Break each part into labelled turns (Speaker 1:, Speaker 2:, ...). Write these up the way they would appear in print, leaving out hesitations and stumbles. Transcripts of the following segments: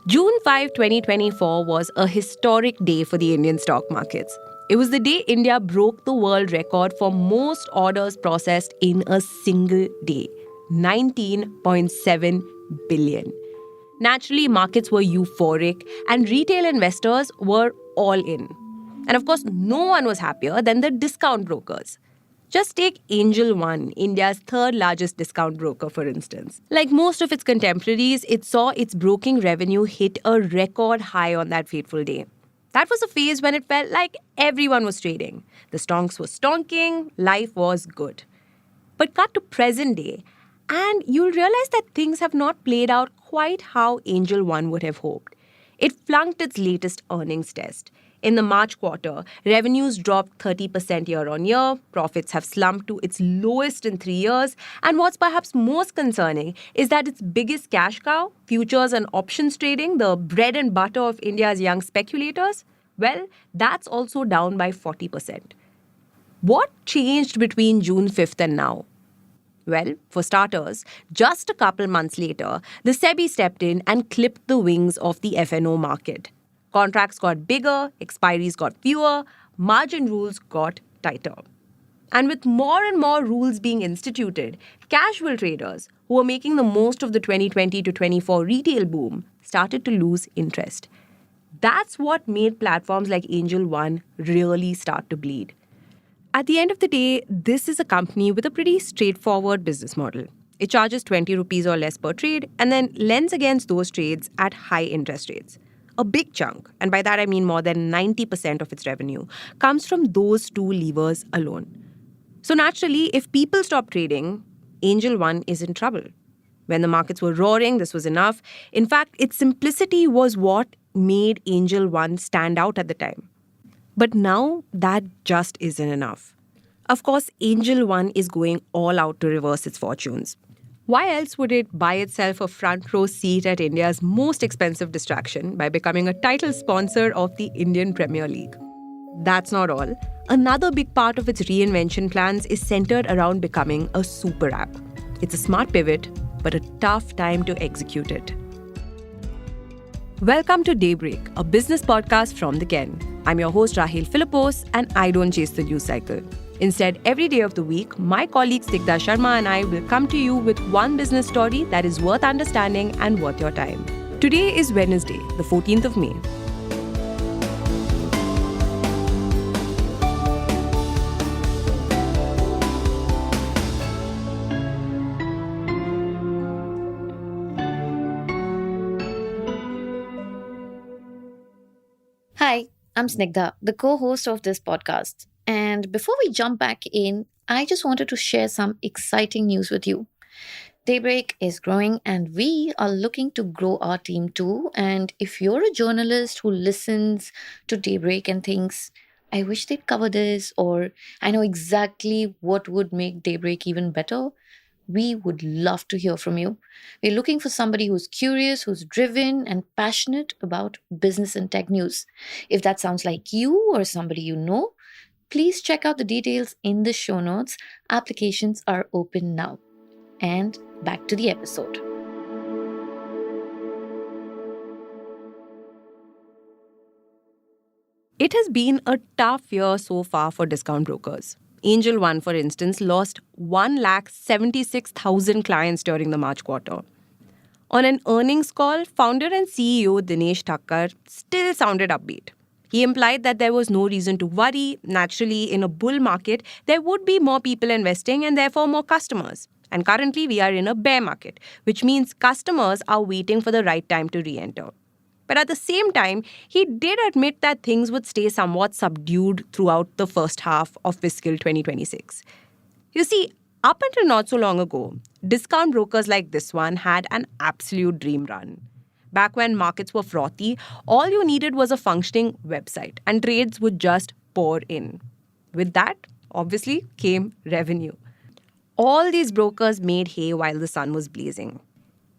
Speaker 1: June 5, 2024 was a historic day for the Indian stock markets. It was the day India broke the world record for most orders processed in a single day, 19.7 billion. Naturally, markets were euphoric and retail investors were all in. And of course, no one was happier than the discount brokers. Just take Angel One, India's third largest discount broker, for instance. Like most of its contemporaries, it saw its broking revenue hit a record high on that fateful day. That was a phase when it felt like everyone was trading. The stonks were stonking, life was good. But cut to present day, and you'll realize that things have not played out quite how Angel One would have hoped. It flunked its latest earnings test. In the March quarter, revenues dropped 30% year on year, profits have slumped to its lowest in 3 years, and what's perhaps most concerning is that its biggest cash cow, futures and options trading, the bread and butter of India's young speculators, well, that's also down by 40%. What changed between June 5th and now? Well, for starters, just a couple months later, the SEBI stepped in and clipped the wings of the F&O market. Contracts got bigger, expiries got fewer, margin rules got tighter. And with more and more rules being instituted, casual traders who were making the most of the 2020 to 24 retail boom started to lose interest. That's what made platforms like Angel One really start to bleed. At the end of the day, this is a company with a pretty straightforward business model. It charges 20 rupees or less per trade and then lends against those trades at high interest rates. A big chunk, and by that I mean more than 90% of its revenue, comes from those two levers alone. So naturally, if people stop trading, Angel One is in trouble. When the markets were roaring, this was enough. In fact, its simplicity was what made Angel One stand out at the time. But now, that just isn't enough. Of course, Angel One is going all out to reverse its fortunes. Why else would it buy itself a front row seat at India's most expensive distraction by becoming a title sponsor of the Indian Premier League? That's not all. Another big part of its reinvention plans is centered around becoming a super app. It's a smart pivot, but a tough time to execute it. Welcome to Daybreak, a business podcast from the Ken. I'm your host Rahil Philippos, and I don't chase the news cycle. Instead, every day of the week, my colleague Snigdha Sharma and I will come to you with one business story that is worth understanding and worth your time. Today is Wednesday, the 14th of May.
Speaker 2: Hi, I'm Snigdha, the co-host of this podcast. And before we jump back in, I just wanted to share some exciting news with you. Daybreak is growing and we are looking to grow our team too. And if you're a journalist who listens to Daybreak and thinks, I wish they'd cover this, or I know exactly what would make Daybreak even better, we would love to hear from you. We're looking for somebody who's curious, who's driven, and passionate about business and tech news. If that sounds like you or somebody you know, please check out the details in the show notes. Applications are open now. And back to the episode.
Speaker 1: It has been a tough year so far for discount brokers. Angel One, for instance, lost 176,000 clients during the March quarter. On an earnings call, founder and CEO Dinesh Thakkar still sounded upbeat. He implied that there was no reason to worry. Naturally, in a bull market, there would be more people investing and therefore more customers. And currently, we are in a bear market, which means customers are waiting for the right time to re-enter. But at the same time, he did admit that things would stay somewhat subdued throughout the first half of fiscal 2026. You see, up until not so long ago, discount brokers like this one had an absolute dream run. Back when markets were frothy, all you needed was a functioning website and trades would just pour in. With that, obviously, came revenue. All these brokers made hay while the sun was blazing.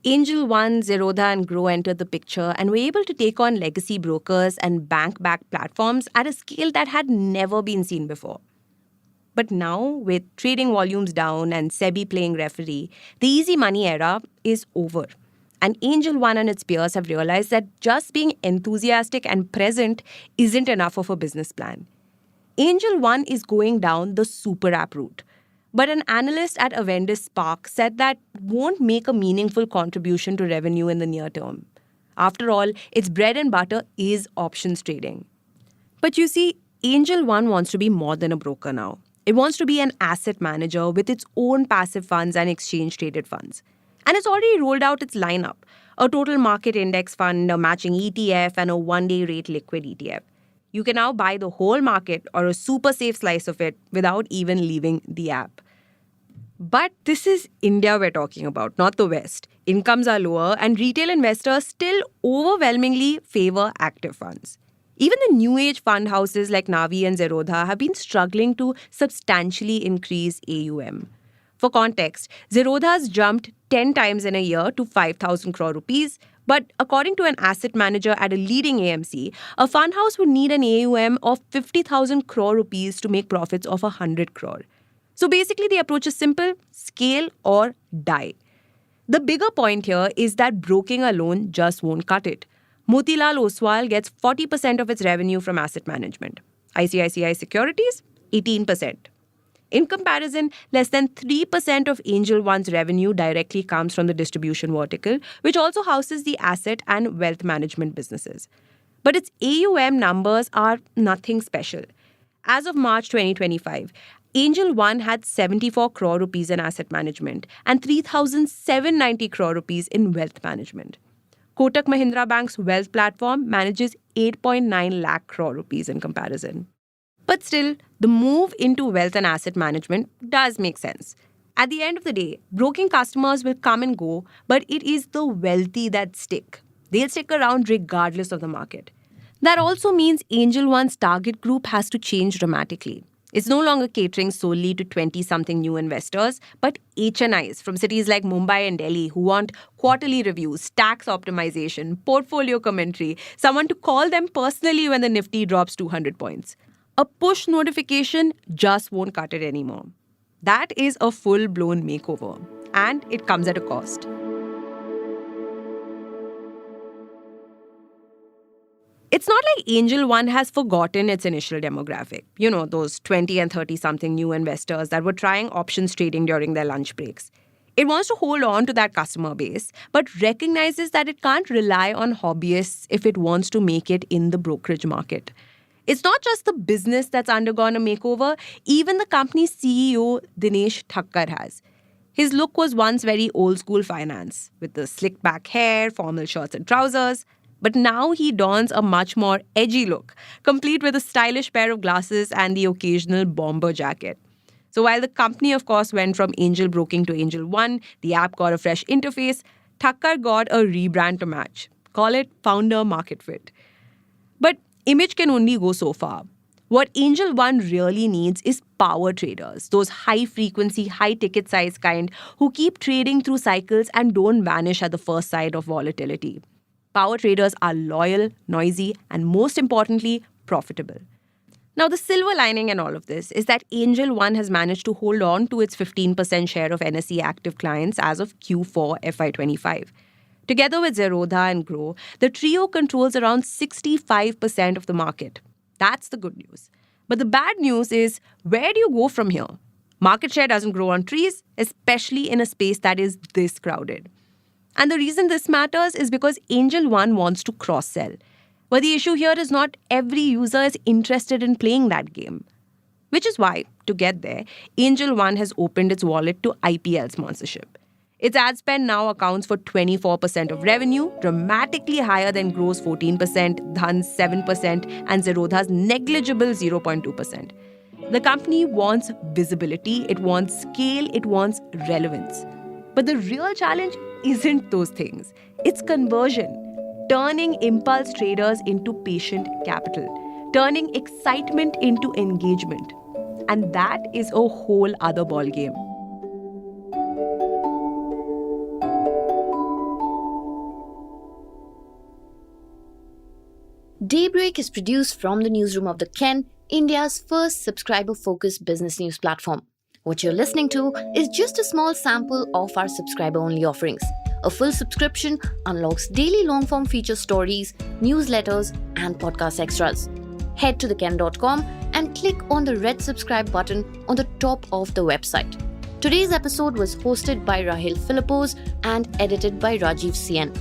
Speaker 1: Angel One, Zerodha and Grow entered the picture and were able to take on legacy brokers and bank-backed platforms at a scale that had never been seen before. But now, with trading volumes down and SEBI playing referee, the easy money era is over. And Angel One and its peers have realized that just being enthusiastic and present isn't enough of a business plan. Angel One is going down the super app route. But an analyst at Avendus Spark said that won't make a meaningful contribution to revenue in the near term. After all, its bread and butter is options trading. But you see, Angel One wants to be more than a broker now. It wants to be an asset manager with its own passive funds and exchange traded funds. And it's already rolled out its lineup: a total market index fund, a matching ETF, and a one day rate liquid ETF. You can now buy the whole market or a super safe slice of it without even leaving the app. But this is India we're talking about, not the West. Incomes are lower, and retail investors still overwhelmingly favor active funds. Even the new age fund houses like Navi and Zerodha have been struggling to substantially increase AUM. For context, Zerodha's jumped 10 times in a year to 5,000 crore rupees. But according to an asset manager at a leading AMC, a fund house would need an AUM of 50,000 crore rupees to make profits of 100 crore. So basically, the approach is simple: scale or die. The bigger point here is that broking alone just won't cut it. Motilal Oswal gets 40% of its revenue from asset management. ICICI Securities, 18%. In comparison, less than 3% of Angel One's revenue directly comes from the distribution vertical, which also houses the asset and wealth management businesses. But its AUM numbers are nothing special. As of March 2025, Angel One had 74 crore rupees in asset management and 3,790 crore rupees in wealth management. Kotak Mahindra Bank's wealth platform manages 8.9 lakh crore rupees in comparison. But still, the move into wealth and asset management does make sense. At the end of the day, broking customers will come and go, but it is the wealthy that stick. They'll stick around regardless of the market. That also means Angel One's target group has to change dramatically. It's no longer catering solely to 20-something new investors, but HNIs from cities like Mumbai and Delhi who want quarterly reviews, tax optimization, portfolio commentary, someone to call them personally when the Nifty drops 200 points. A push notification just won't cut it anymore. That is a full-blown makeover, and it comes at a cost. It's not like Angel One has forgotten its initial demographic. You know, those 20 and 30-something new investors that were trying options trading during their lunch breaks. It wants to hold on to that customer base, but recognizes that it can't rely on hobbyists if it wants to make it in the brokerage market. It's not just the business that's undergone a makeover, even the company's CEO, Dinesh Thakkar, has. His look was once very old-school finance, with the slick back hair, formal shirts and trousers. But now he dons a much more edgy look, complete with a stylish pair of glasses and the occasional bomber jacket. So while the company, of course, went from Angel Broking to Angel One, the app got a fresh interface, Thakkar got a rebrand to match. Call it founder market fit. But image can only go so far. What Angel One really needs is power traders, those high-frequency, high-ticket size kind who keep trading through cycles and don't vanish at the first sight of volatility. Power traders are loyal, noisy, and most importantly, profitable. Now, the silver lining in all of this is that Angel One has managed to hold on to its 15% share of NSE active clients as of Q4 FY25. Together with Zerodha and Grow, the trio controls around 65% of the market. That's the good news. But the bad news is, where do you go from here? Market share doesn't grow on trees, especially in a space that is this crowded. And the reason this matters is because Angel One wants to cross-sell. But the issue here is not every user is interested in playing that game. Which is why, to get there, Angel One has opened its wallet to IPL sponsorship. Its ad spend now accounts for 24% of revenue, dramatically higher than Grow's 14%, Dhan's 7%, and Zerodha's negligible 0.2%. The company wants visibility, it wants scale, it wants relevance. But the real challenge isn't those things. It's conversion. Turning impulse traders into patient capital. Turning excitement into engagement. And that is a whole other ballgame.
Speaker 2: Daybreak is produced from the newsroom of The Ken, India's first subscriber-focused business news platform. What you're listening to is just a small sample of our subscriber-only offerings. A full subscription unlocks daily long-form feature stories, newsletters, and podcast extras. Head to theken.com and click on the red subscribe button on the top of the website. Today's episode was hosted by Rahil Philippos and edited by Rajiv CN.